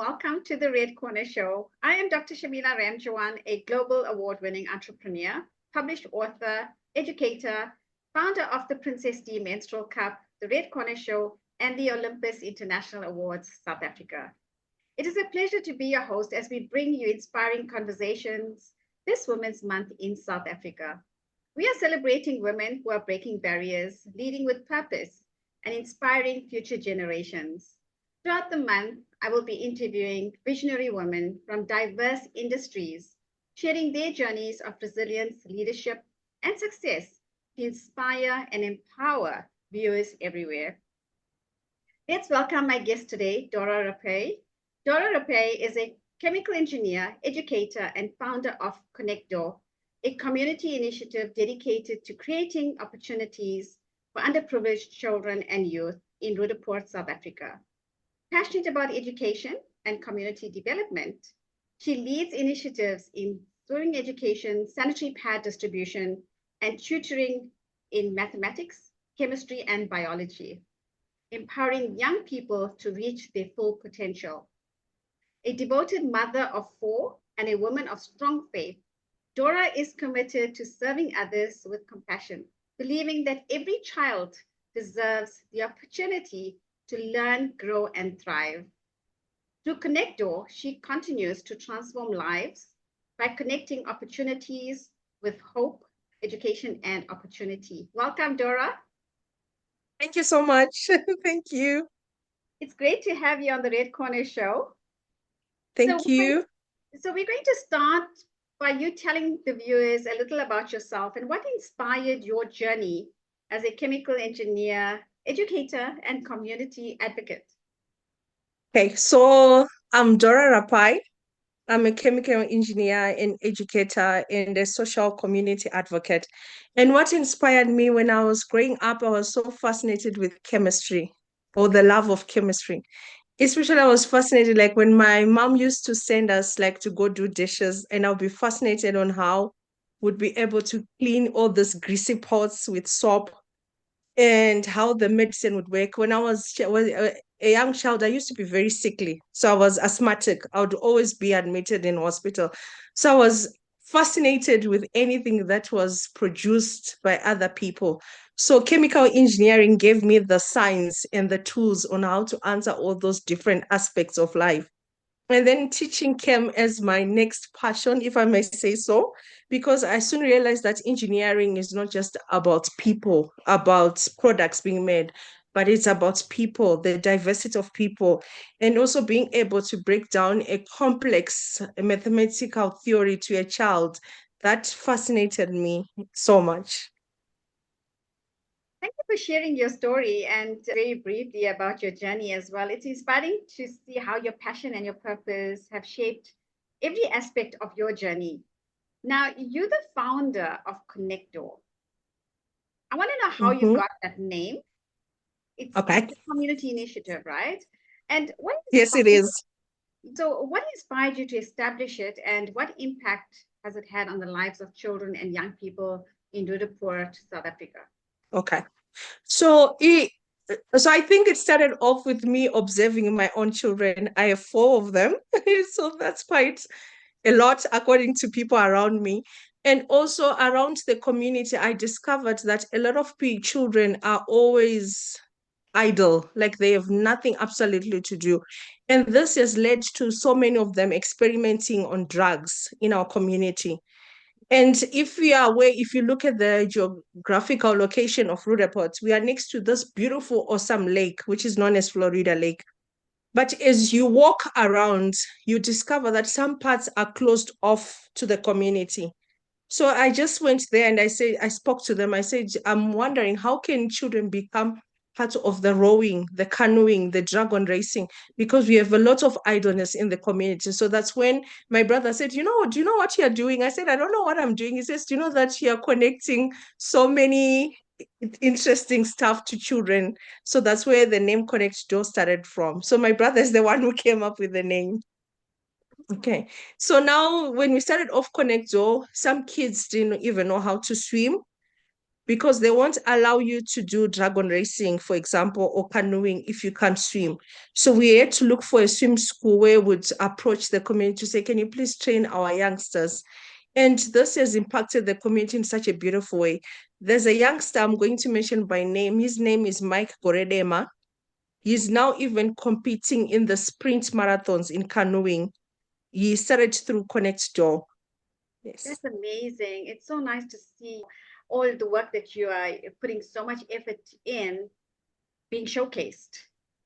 welcome to the Red Corner Show. I am Dr. Shamila Ramjawan, a global award-winning entrepreneur, published author, educator, founder of the Princess D Menstrual Cup, the Red Corner Show, and the Olympus International Awards, South Africa. It is a pleasure to be your host as we bring you inspiring conversations this Women's Month in South Africa. We are celebrating women who are breaking barriers, leading with purpose, and inspiring future generations. Throughout the month, I will be interviewing visionary women from diverse industries, sharing their journeys of resilience, leadership, and success to inspire and empower viewers everywhere. Let's welcome my guest today, Dora Rapai. Dora Rapai is a chemical engineer, educator, and founder of Connectdor, a community initiative dedicated to creating opportunities for underprivileged children and youth in Roodepoort, South Africa. Passionate about education and community development, she leads initiatives in sewing education, sanitary pad distribution, and tutoring in mathematics, chemistry, and biology, empowering young people to reach their full potential. A devoted mother of four and a woman of strong faith, Dora is committed to serving others with compassion, believing that every child deserves the opportunity to learn, grow, and thrive. Through Connectdor, she continues to transform lives by connecting opportunities with hope, education, and opportunity. Welcome, Dora. Thank you so much. Thank you. It's great to have you on the Red Corner Show. Thank you. So we're going to start by you telling the viewers a little about yourself and what inspired your journey as a chemical engineer, educator, and community advocate. Okay, so I'm Dora Rapai. I'm a chemical engineer and educator and a social community advocate. And what inspired me when I was growing up, I was so fascinated with chemistry or the love of chemistry. Especially I was fascinated, like when my mom used to send us like to go do dishes, and I'll be fascinated on how would be able to clean all these greasy pots with soap and how the medicine would work. When I was a young child, I used to be very sickly. So I was asthmatic. I would always be admitted in hospital. So I was fascinated with anything that was produced by other people. So chemical engineering gave me the science and the tools on how to answer all those different aspects of life. And then teaching came as my next passion, if I may say so, because I soon realized that engineering is not just about people, about products being made, but it's about people, the diversity of people, and also being able to break down a complex mathematical theory to a child. That fascinated me so much. Thank you for sharing your story and very briefly about your journey as well. It's inspiring to see how your passion and your purpose have shaped every aspect of your journey. Now, you're the founder of Connectdor. I want to know how you got that name. It's Okay. a community initiative, right? And Yes, it is. So what inspired you to establish it, and what impact has it had on the lives of children and young people in Roodepoort, South Africa? Okay. So I think it started off with me observing my own children. I have four of them. So that's quite a lot according to people around me. And also around the community, I discovered that a lot of children are always idle, like they have nothing absolutely to do. And this has led to so many of them experimenting on drugs in our community. And if we are aware, if you look at the geographical location of Roodepoort, we are next to this beautiful, awesome lake, which is known as Florida Lake. But as you walk around, you discover that some parts are closed off to the community. So I just went there and I spoke to them. I said, I'm wondering, how can children become part of the rowing, the canoeing, the dragon racing? Because we have a lot of idleness in the community. So that's when my brother said, do you know what you're doing? I said, I don't know what I'm doing. He says, do you know that you're connecting so many interesting stuff to children? So that's where the name Connectdor started from. So my brother is the one who came up with the name. Okay. So now when we started off Connectdor, some kids didn't even know how to swim. because they won't allow you to do dragon racing, for example, or canoeing if you can't swim. So we had to look for a swim school where we would approach the community to say, can you please train our youngsters? And this has impacted the community in such a beautiful way. There's a youngster I'm going to mention by name. His name is Mike Goredema. He's now even competing in the sprint marathons in canoeing. He started through Connectdor. Yes. That's amazing. It's so nice to see all the work that you are putting so much effort in being showcased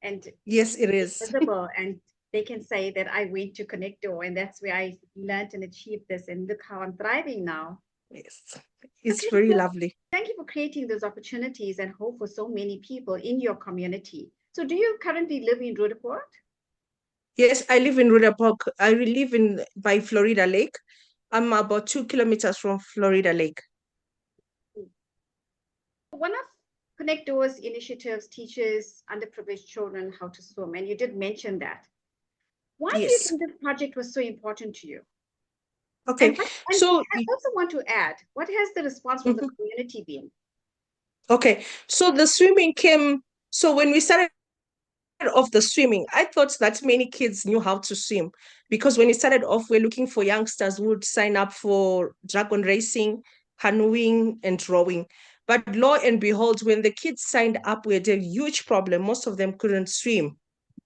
and Yes, it is. visible. And they can say that I went to Connectdor and that's where I learned and achieved this. And look how I'm thriving now. Yes, it's Okay, very so lovely. thank you for creating those opportunities and hope for so many people in your community. So do you currently live in Roodepoort? Yes, I live in Roodepoort. I live in by Florida Lake. I'm about 2 kilometers from Florida Lake. One of Connectdor's initiatives teaches underprivileged children how to swim, and you did mention that. Why do you Yes. think this project was so important to you? Okay. And So, I also want to add, what has the response from the mhm. community been? Okay. So the swimming came. So when we started off the swimming, I thought that many kids knew how to swim because when it started off, we're looking for youngsters who would sign up for dragon racing, canoeing, and rowing. But lo and behold, when the kids signed up, we had a huge problem. Most of them couldn't swim.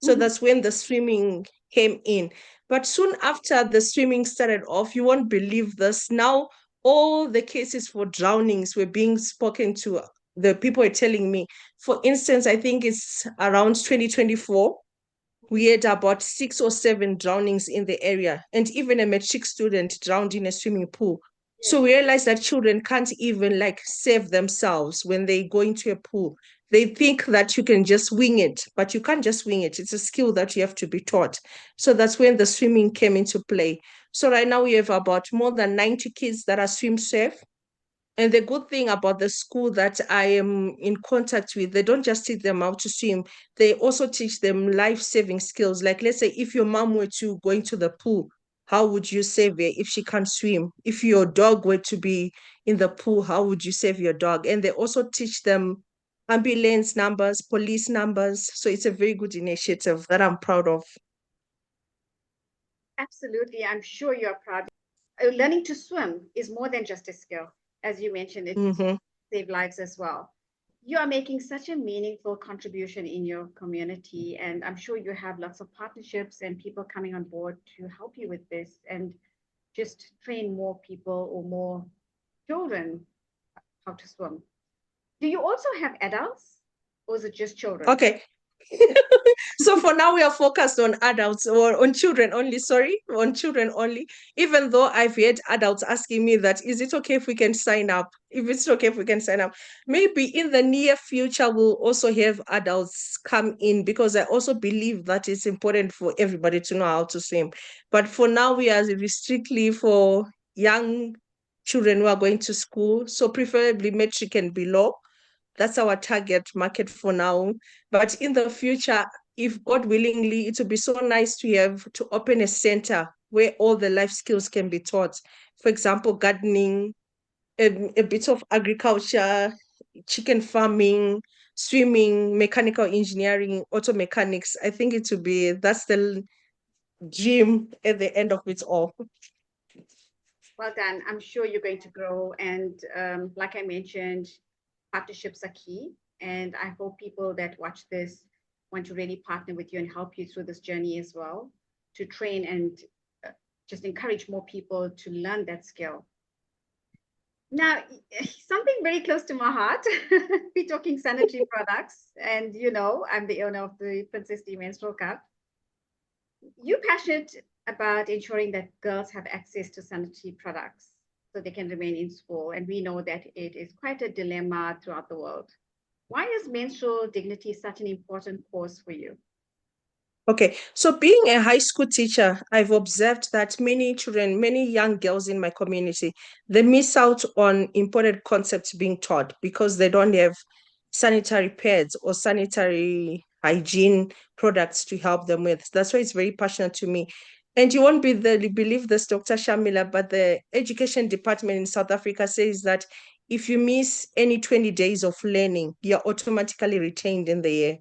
So Mhm. that's when the swimming came in. But soon after the swimming started off, you won't believe this. Now, all the cases for drownings were being spoken to. The people are telling me, for instance, I think it's around 2024, we had about 6 or 7 drownings in the area, and even a matric student drowned in a swimming pool. Yes, So we realized that children can't even like save themselves when they go into a pool. They think that you can just wing it, but you can't just wing it. It's a skill that you have to be taught. So that's when the swimming came into play. So right now we have about more than 90 kids that are swim safe. And the good thing about the school that I am in contact with, they don't just teach them how to swim, they also teach them life-saving skills. Like, let's say if your mom were to go into the pool, how would you save her if she can't swim? If your dog were to be in the pool, how would you save your dog? And they also teach them ambulance numbers, police numbers. So it's a very good initiative that I'm proud of. absolutely. I'm sure you're proud. Learning to swim is more than just a skill. As you mentioned, it Mm-hmm. saves lives as well. You are making such a meaningful contribution in your community, and I'm sure you have lots of partnerships and people coming on board to help you with this and just train more people or more children how to swim. Do you also have adults or is it just children? Okay. So for now, we are focused on adults or on children only. Sorry, on children only. Even though I've had adults asking me that, is it okay if we can sign up? If it's okay if we can sign up, maybe in the near future we'll also have adults come in because I also believe that it's important for everybody to know how to swim. But for now, we are strictly for young children who are going to school, so preferably metric and below. That's our target market for now. But in the future, if God willingly, it would be so nice to have to open a center where all the life skills can be taught. For example, gardening, a bit of agriculture, chicken farming, swimming, mechanical engineering, auto mechanics. I think it would be that's the dream at the end of it all. Well done. I'm sure you're going to grow. And like I mentioned, partnerships are key. And I hope people that watch this want to really partner with you and help you through this journey as well to train and just encourage more people to learn that skill. Now, something very close to my heart. We're talking sanitary products. And you know, I'm the owner of the Princess D Menstrual Cup. You're passionate about ensuring that girls have access to sanitary products so they can remain in school. And we know that it is quite a dilemma throughout the world. Why is menstrual dignity such an important cause for you? Okay, so being a high school teacher, I've observed that many children, many young girls in my community, they miss out on important concepts being taught because they don't have sanitary pads or sanitary hygiene products to help them with. That's why it's very passionate to me. And you won't believe this, Dr. Shamila, but the education department in South Africa says that if you miss any 20 days of learning, you're automatically retained in the year.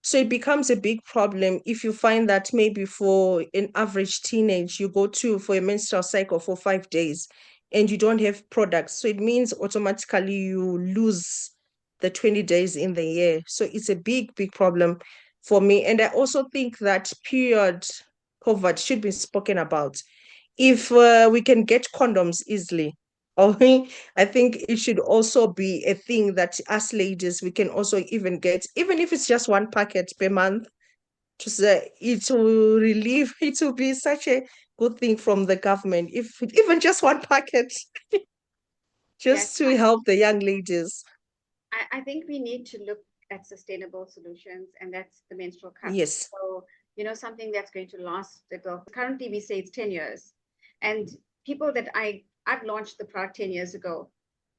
So it becomes a big problem if you find that maybe for an average teenage, you go for a menstrual cycle for 5 days and you don't have products. So it means automatically you lose the 20 days in the year. So it's a big, big problem for me. And I also think that period poverty should be spoken about. If we can get condoms easily, or I think it should also be a thing that us ladies, we can also even get, even if it's just one packet per month, to say it will relieve, it will be such a good thing from the government. If even just one packet, Yes, just to help the young ladies. I think we need to look at sustainable solutions, and that's the menstrual cup. Yes. So, something that's going to last. Currently, we say it's 10 years. And people that I've launched the product 10 years ago,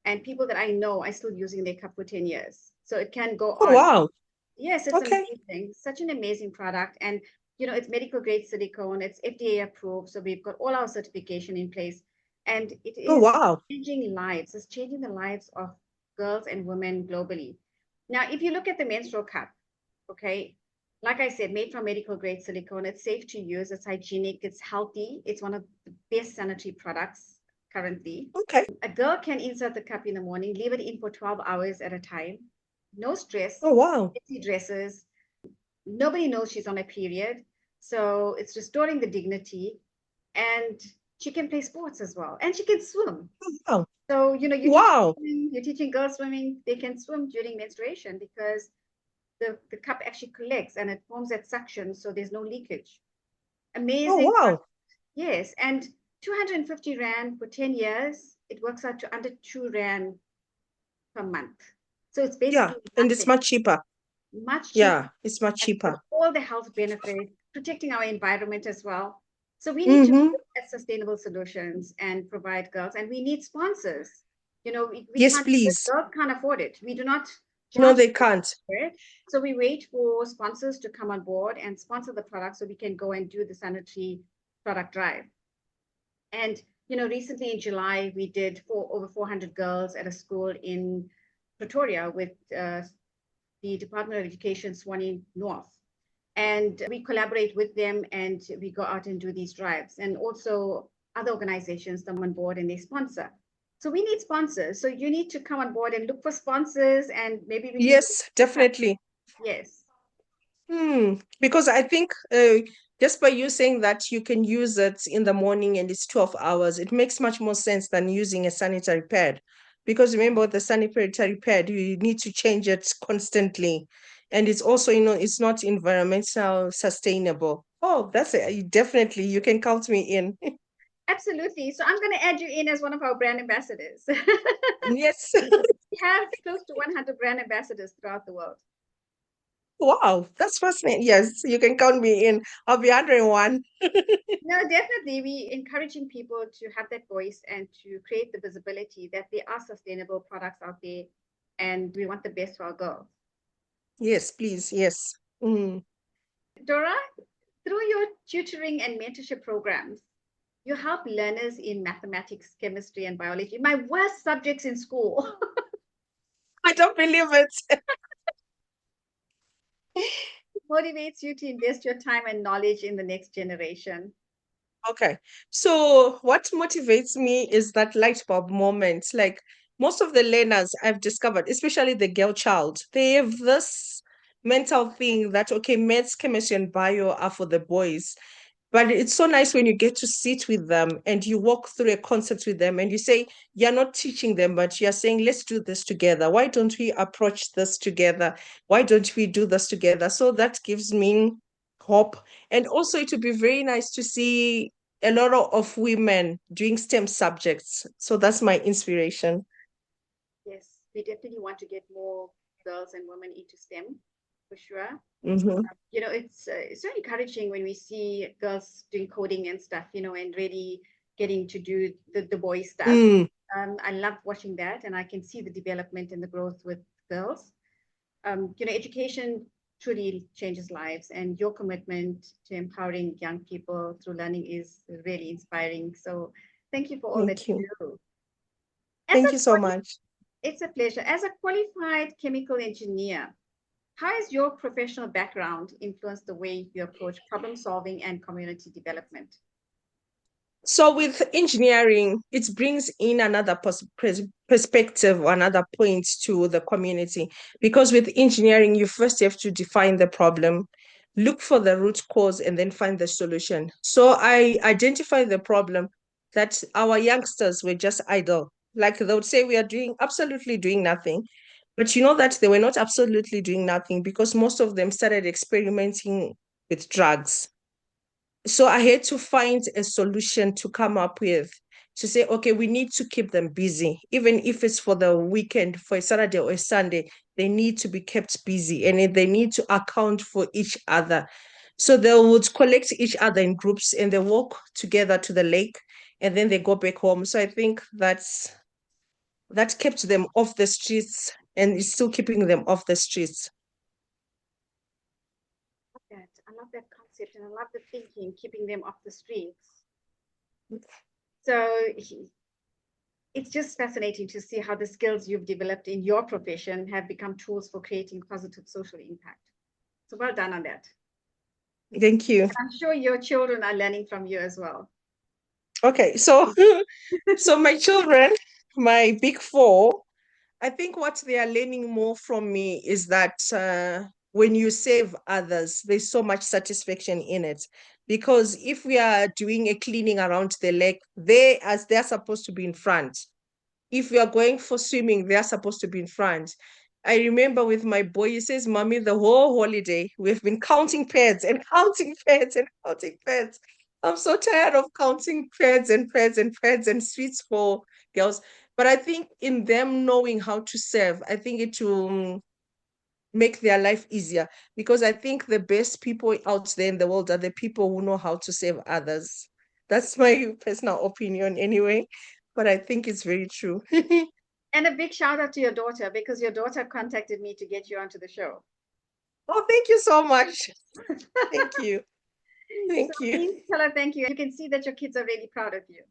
and people that I know are still using their cup for 10 years. So it can go Oh, on. wow. Yes, it's Okay. amazing. Such an amazing product. And, it's medical grade silicone, it's FDA approved. So we've got all our certification in place. And it Oh, is wow. changing lives. It's changing the lives of girls and women globally. Now, if you look at the menstrual cup, okay, like I said, made from medical grade silicone, it's safe to use, it's hygienic, it's healthy, it's one of the best sanitary products currently. Okay. A girl can insert the cup in the morning, leave it in for 12 hours at a time, no stress, Oh, wow. messy dresses, nobody knows she's on a period. So it's restoring the dignity, and she can play sports as well, and she can swim. Wow. So, Wow. you're teaching girls swimming, they can swim during menstruation because the cup actually collects and it forms that suction, so there's no leakage. Oh, Amazing. wow. Yes, and 250 Rand for 10 years, it works out to under 2 Rand per month. So it's Yeah. basically And it's nothing, much cheaper. much cheaper, Yeah. It's much and with cheaper. all the health benefits, protecting our environment as well. So we need to Mm-hmm. look at sustainable solutions and provide girls, and we need sponsors. We Yes, can't, the please. girls can't afford it. We do not No, charge they can't. for it. So we wait for sponsors to come on board and sponsor the product so we can go and do the sanitary product drive. And recently in July, we did over 400 girls at a school in Pretoria with the Department of Education, Swanee North. And we collaborate with them and we go out and do these drives. And also other organizations come on board and they sponsor. So we need sponsors. So you need to come on board and look for sponsors, and maybe we can. Yes, definitely. Yes. Because I think just by you saying that you can use it in the morning and it's 12 hours, it makes much more sense than using a sanitary pad. Because remember, the sanitary pad, you need to change it constantly. And it's also, it's not environmental sustainable. Oh, that's it. Definitely, you can count me in. Absolutely. So I'm going to add you in as one of our brand ambassadors. Yes. We have close to 100 brand ambassadors throughout the world. Wow, that's fascinating. Yes, you can count me in. I'll be 101. No, definitely. We encouraging people to have that voice and to create the visibility that there are sustainable products out there, and we want the best for our girls. Yes, please. Yes. Dora, through your tutoring and mentorship programs, you help learners in mathematics, chemistry, and biology, my worst subjects in school. I don't believe it. Motivates you to invest your time and knowledge in the next generation. Okay. So what motivates me is that light bulb moment. Like most of the learners I've discovered, especially the girl child, they have this mental thing that, okay, maths, chemistry, and bio are for the boys. But it's so nice when you get to sit with them and you walk through a concept with them and you say, you're not teaching them, but you're saying, let's do this together. Why don't we approach this together? Why don't we do this together? So that gives me hope. And also, it would be very nice to see a lot of women doing STEM subjects. So that's my inspiration. Yes, we definitely want to get more girls and women into STEM for sure. Mm-hmm. It's so encouraging when we see girls doing coding and stuff, and really getting to do the boy stuff. I love watching that, and I can see the development and the growth with girls. Education truly changes lives, and your commitment to empowering young people through learning is really inspiring. So thank you for all that Thank you you. do. Thank you so much. It's a pleasure. As a qualified chemical engineer, how has your professional background influenced the way you approach problem solving and community development? So with engineering, it brings in another perspective, another point to the community. Because with engineering, you first have to define the problem, look for the root cause, and then find the solution. So I identify the problem that our youngsters were just idle. Like they would say, we are absolutely doing nothing. But you know that they were not absolutely doing nothing because most of them started experimenting with drugs. So I had to find a solution to come up with to say, okay, we need to keep them busy, even if it's for the weekend, for a Saturday or a Sunday, they need to be kept busy and they need to account for each other. So they would collect each other in groups and they walk together to the lake and then they go back home. So I think that kept them off the streets and is still keeping them off the streets. I love that concept and I love the thinking, keeping them off the streets. So it's just fascinating to see how the skills you've developed in your profession have become tools for creating positive social impact. So well done on that. Thank you. And I'm sure your children are learning from you as well. Okay, so so my children, my big four, I think what they are learning more from me is that when you save others, there's so much satisfaction in it. Because if we are doing a cleaning around the lake, they're supposed to be in front. If we are going for swimming, they are supposed to be in front. I remember with my boy, he says, Mommy, the whole holiday, we've been counting pads and counting pads and counting pads. I'm so tired of counting pads and pads and pads and sweets for girls. But I think in them knowing how to serve, I think it will make their life easier because I think the best people out there in the world are the people who know how to save others. That's my personal opinion anyway, but I think it's very true. And a big shout out to your daughter because your daughter contacted me to get you onto the show. Oh, thank you so much. Thank you. Thank you. Please tell her thank you. You can see that your kids are really proud of you.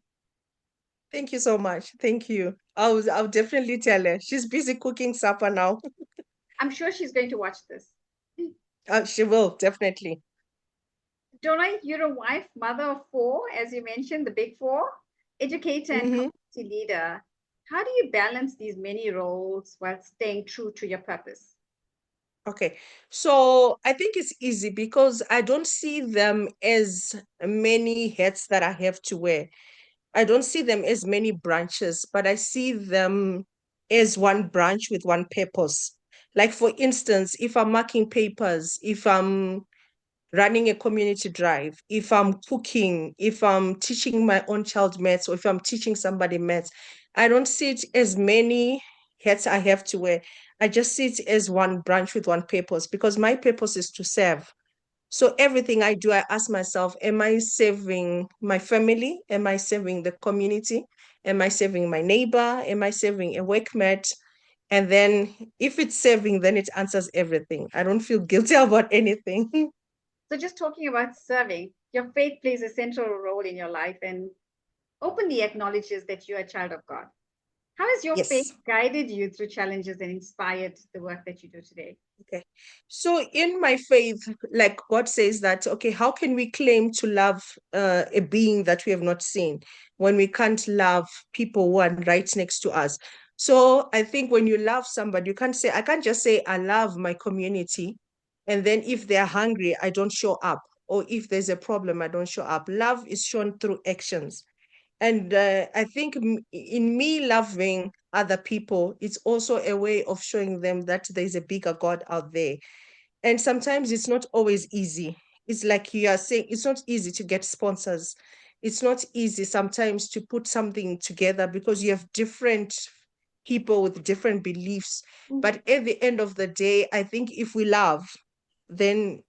Thank you so much. Thank you. I'll definitely tell her. She's busy cooking supper now. I'm sure she's going to watch this. She will, definitely. Dora, you're a wife, mother of four, as you mentioned, the big four, educator and community leader. How do you balance these many roles while staying true to your purpose? Okay, so I think it's easy because I don't see them as many hats that I have to wear. I don't see them as many branches, but I see them as one branch with one purpose. Like, for instance, if I'm marking papers, if I'm running a community drive, if I'm cooking, if I'm teaching my own child maths, or if I'm teaching somebody maths, I don't see it as many hats I have to wear. I just see it as one branch with one purpose because my purpose is to serve. So everything I do, I ask myself, am I serving my family? Am I serving the community? Am I serving my neighbor? Am I serving a workmate? And then if it's serving, then it answers everything. I don't feel guilty about anything. So, just talking about serving, your faith plays a central role in your life and openly acknowledges that you're a child of God. How has your faith Yes. guided you through challenges and inspired the work that you do today? Okay. So in my faith, like God says that, okay, how can we claim to love a being that we have not seen when we can't love people who are right next to us? So I think when you love somebody, I can't just say, I love my community. And then if they're hungry, I don't show up. Or if there's a problem, I don't show up. Love is shown through actions. And I think in me loving other people, it's also a way of showing them that there's a bigger God out there. And sometimes it's not always easy. It's like you are saying, it's not easy to get sponsors. It's not easy sometimes to put something together because you have different people with different beliefs. But at the end of the day, I think if we love, then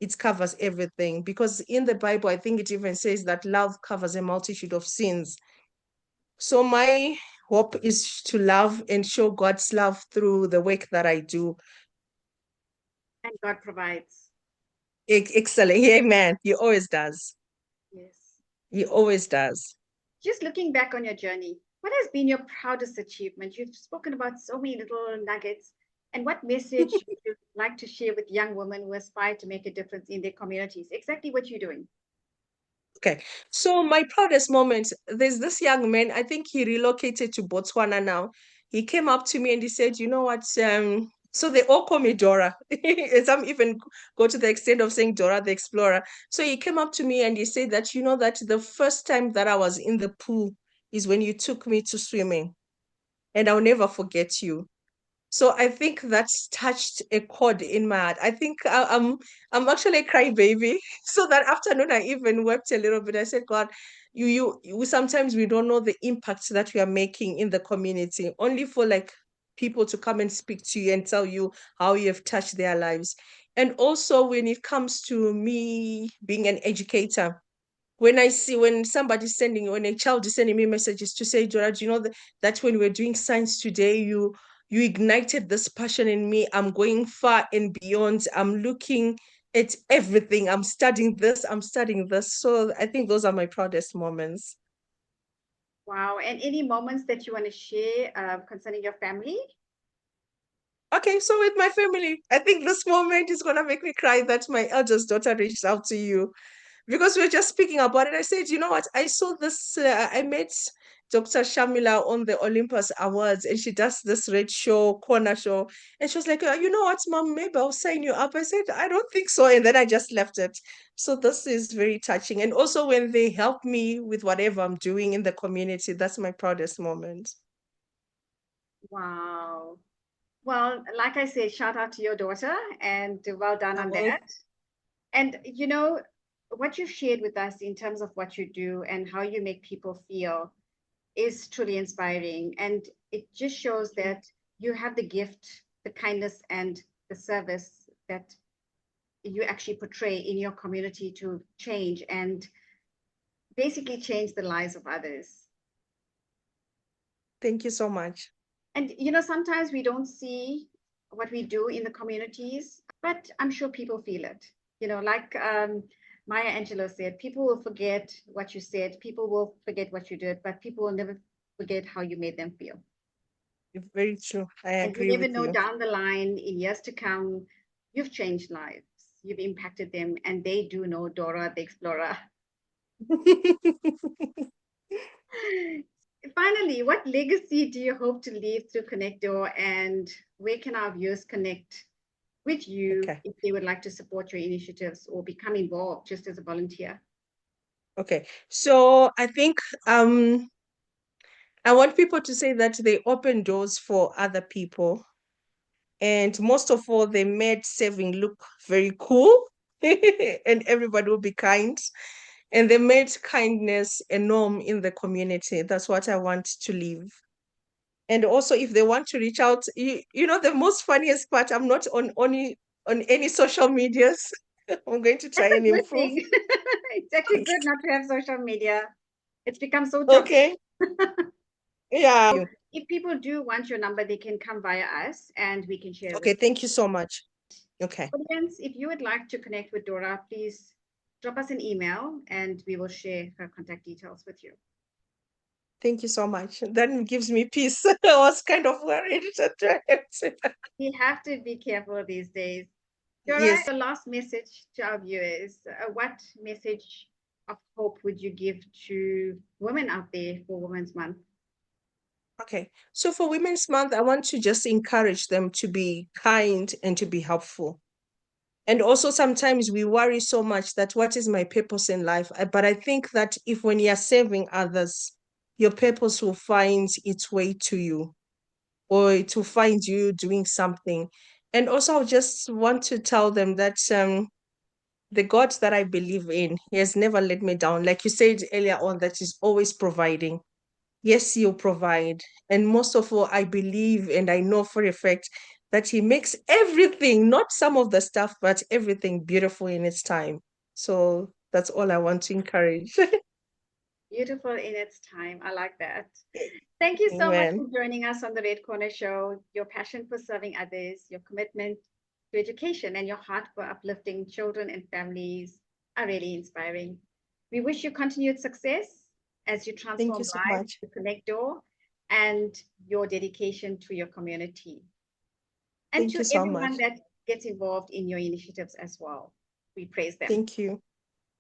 it covers everything because in the Bible, I think it even says that love covers a multitude of sins. So my hope is to love and show God's love through the work that I do. And God provides. Excellent. Amen. He always does. Yes. He always does. Just looking back on your journey, What has been your proudest achievement? You've spoken about so many little nuggets. And what message would you like to share with young women who aspire to make a difference in their communities? Exactly what you're doing. Okay, so my proudest moment, there's this young man, I think he relocated to Botswana now. He came up to me and he said, you know what, so they all call me Dora. Some even go to the extent of saying Dora the Explorer. So he came up to me and he said that, you know, that the first time that I was in the pool is when you took me to swimming, and I'll never forget you. So I think that's touched a chord in my heart. I think I'm actually a crybaby. So that afternoon I even wept a little bit. I said, God, you sometimes we don't know the impact that we are making in the community, only for like people to come and speak to you and tell you how you have touched their lives. And also when it comes to me being an educator, when I see when a child is sending me messages to say, George, you know that when we're doing science today, you ignited this passion in me. I'm going far and beyond. I'm looking at everything. I'm studying this. I'm studying this. So I think those are my proudest moments. Wow. And any moments that you want to share concerning your family? Okay, so with my family, I think this moment is gonna make me cry that my eldest daughter reached out to you, because we were just speaking about it. I said, you know what? I saw this. I met Dr. Shamila on the Olympus Awards, and she does this red show, corner show. And she was like, you know what, Mom, maybe I'll sign you up. I said, I don't think so. And then I just left it. So this is very touching. And also when they help me with whatever I'm doing in the community, that's my proudest moment. Wow. Well, like I said, shout out to your daughter and well done I on will. that. And you know, what you've shared with us in terms of what you do and how you make people feel is truly inspiring. And it just shows that you have the gift, the kindness, and the service that you actually portray in your community to change and basically change the lives of others. Thank you so much. And you know, sometimes we don't see what we do in the communities, but I'm sure people feel it. You know, like Maya Angelou said, people will forget what you said, people will forget what you did, but people will never forget how you made them feel. Very true. I And you agree never with know you. down the line, in years to come, you've changed lives, you've impacted them, and they do know Dora the Explorer. Finally, what legacy do you hope to leave through Connectdor, and where can our viewers connect with you Okay. if they would like to support your initiatives or become involved just as a volunteer? Okay. So I think I want people to say that they open doors for other people. And most of all, they made saving look very cool. And everybody will be kind. And they made kindness a norm in the community. That's what I want to leave. And also, if they want to reach out, you know, the most funniest part, I'm not on any social medias. I'm going to try That's a and good improve. thing. It's actually good not to have social media. It's become so toxic. Okay. Yeah. If people do want your number, they can come via us and we can share it with Okay. Thank you so much. Okay. audience. If you would like to connect with Dora, please drop us an email and we will share her contact details with you. Thank you so much. That gives me peace. I was kind of worried. We have to be careful these days. Dora, Yes. the last message to our viewers, what message of hope would you give to women out there for Women's Month? Okay. So for Women's Month, I want to just encourage them to be kind and to be helpful. And also sometimes we worry so much that what is my purpose in life? But I think that if when you're serving others, your purpose will find its way to you, or it will find you doing something. And also I just want to tell them that the God that I believe in, He has never let me down. Like you said earlier on, that He's always providing. Yes, He'll provide. And most of all, I believe and I know for a fact that He makes everything, not some of the stuff, but everything beautiful in its time. So that's all I want to encourage. Beautiful in its time. I like that. Thank you so much Amen. for joining us on the Red Corner Show. Your passion for serving others, your commitment to education, and your heart for uplifting children and families are really inspiring. We wish you continued success as you Thank you transform so lives much. to Connectdor. and your dedication to your community. And Thank to you so everyone much. that gets involved in your initiatives as well. We praise them. Thank you.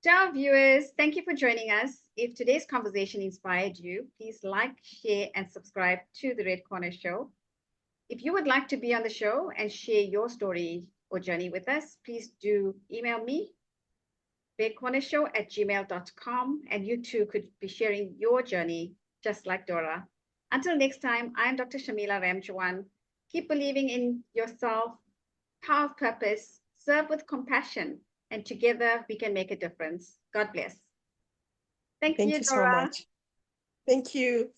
To our viewers, thank you for joining us. If today's conversation inspired you, please like, share, and subscribe to The Red Corner Show. If you would like to be on the show and share your story or journey with us, please do email me, redcornershow@gmail.com, and you too could be sharing your journey just like Dora. Until next time, I am Dr. Shamila Ramjawan. Keep believing in yourself, power of purpose, serve with compassion, and together we can make a difference. God bless. Thank Thank you, you so Dora. much. Thank you.